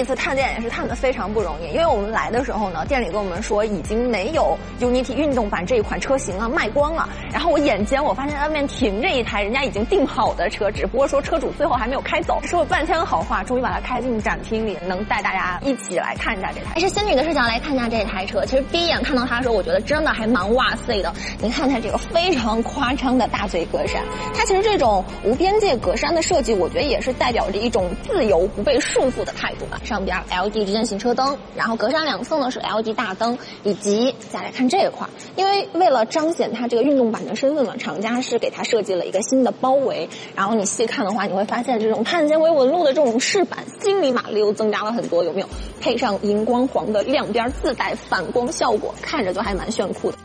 一次探店也是探得非常不容易，因为我们来的时候呢，店里跟我们说已经没有 UNI-T 运动版这一款车型了，卖光了。然后我眼尖我发现外面停着一台人家已经订好的车，只不过说车主最后还没有开走，说了半天好话，终于把它开进展厅里，能带大家一起来看一下这台。是仙女的视角来看一下这台车，其实第一眼看到它的时候，我觉得真的还蛮哇塞的。你看它这个非常夸张的大嘴格栅，它其实这种无边界格栅的设计，我觉得也是代表着一种自由不被束缚的态度吧。上边 LED 直线行车灯，然后格栅两侧呢是 LED 大灯，以及再来看这一块，因为为了彰显它这个运动版的身份嘛，厂家是给它设计了一个新的包围。然后你细看的话，你会发现这种碳纤维纹路的这种饰板，心里马力又增加了很多，有没有？配上荧光黄的亮边，自带反光效果，看着就还蛮炫酷的。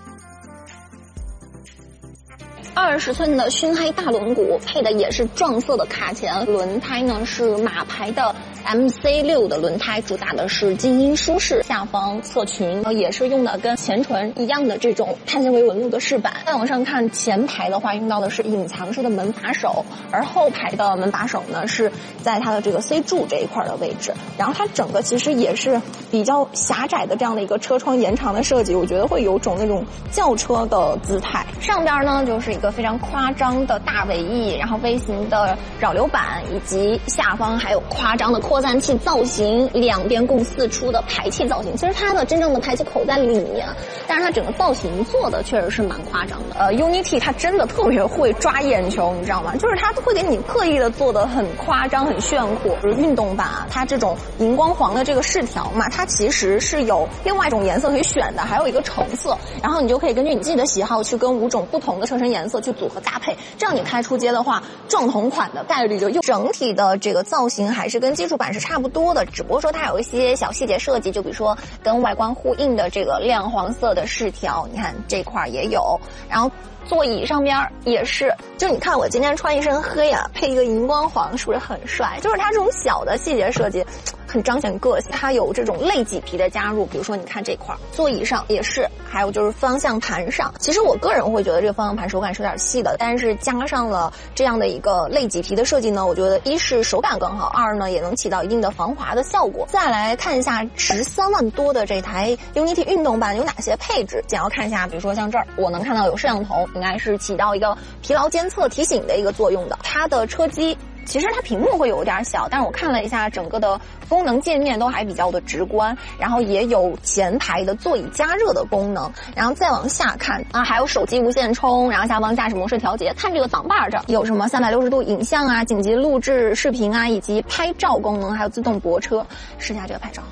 20寸的熏黑大轮毂，配的也是撞色的卡钳，轮胎呢是马牌的 MC6 的轮胎，主打的是静音舒适，下方侧裙也是用的跟前唇一样的这种碳纤维纹路的饰板。再往上看，前排的话用到的是隐藏式的门把手，而后排的门把手呢是在它的这个 C 柱这一块的位置。然后它整个其实也是比较狭窄的这样的一个车窗延长的设计，我觉得会有种那种轿车的姿态。上边呢就是一个非常夸张的大尾翼，然后微型的扰流板，以及下方还有夸张的扩散器造型，两边共4出的排气造型。其实它的真正的排气口在里面，但是它整个造型做的确实是蛮夸张的。UNI-T 它真的特别会抓眼球，你知道吗？就是它会给你刻意的做的很夸张、很炫酷。就是运动版啊，它这种荧光黄的这个饰条嘛，它其实是有另外一种颜色可以选的，还有一个橙色，然后你就可以根据你自己的喜好去跟5种不同的车身颜色去组合搭配，这样你开出街的话，撞同款的概率就又。整体的这个造型还是跟基础版是差不多的，只不过说它有一些小细节设计，就比如说跟外观呼应的这个亮黄色的饰条，你看这块也有，然后座椅上边也是，就你看我今天穿一身黑啊，配一个荧光黄，是不是很帅？就是它这种小的细节设计很彰显个性。它有这种类麂皮的加入，比如说你看这块座椅上也是，还有就是方向盘上，其实我个人会觉得这个方向盘手感是有点细的，但是加上了这样的一个类麂皮的设计呢，我觉得一是手感更好，二呢也能起到一定的防滑的效果。再来看一下13万多的这台 UNI-T 运动版有哪些配置，简要看一下，比如说像这儿我能看到有摄像头，应该是起到一个疲劳监测提醒的一个作用的。它的车机其实它屏幕会有点小，但是我看了一下整个的功能界面都还比较的直观，然后也有前排的座椅加热的功能，然后再往下看啊，还有手机无线充，然后下方驾驶模式调节，看这个挡把这儿有什么360度影像啊、紧急录制视频啊，以及拍照功能，还有自动泊车。试一下这个拍照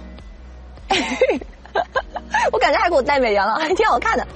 我感觉还给我带美颜了，还挺好看的。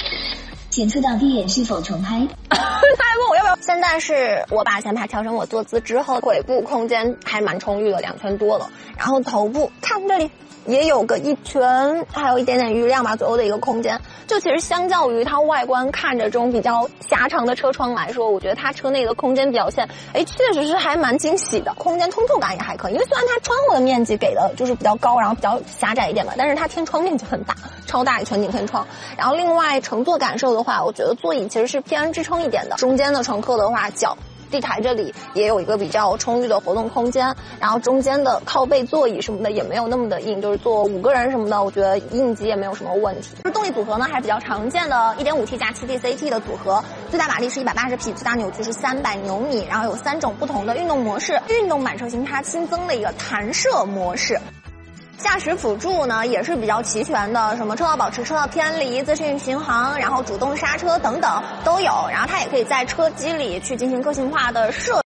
检测到第眼是否重拍他还问我要不要。现在是我把前排调成我坐姿之后，腿部空间还蛮充裕的，2圈多了，然后头部看这里也有个1拳，还有一点点余量吧左右的一个空间。就其实相较于它外观看着这种比较狭长的车窗来说，我觉得它车内的空间表现确实是还蛮惊喜的，空间通透感也还可以。因为虽然它窗户的面积给的就是比较高，然后比较狭窄一点吧，但是它天窗面积很大，超大一全景天窗。然后另外乘坐感受的话，我觉得座椅其实是偏支撑一点的，中间的乘客的话脚地台这里也有一个比较充裕的活动空间，然后中间的靠背座椅什么的也没有那么的硬，就是坐5个人什么的，我觉得应急也没有什么问题。动力组合呢还是比较常见的 1.5T 加 7T CT 的组合，最大马力是180匹，最大扭矩是300牛米，然后有3种不同的运动模式。运动版车型它新增了一个弹射模式。驾驶辅助呢也是比较齐全的，什么车道保持、车道偏离、自适应巡航，然后主动刹车等等都有，然后它也可以在车机里去进行个性化的设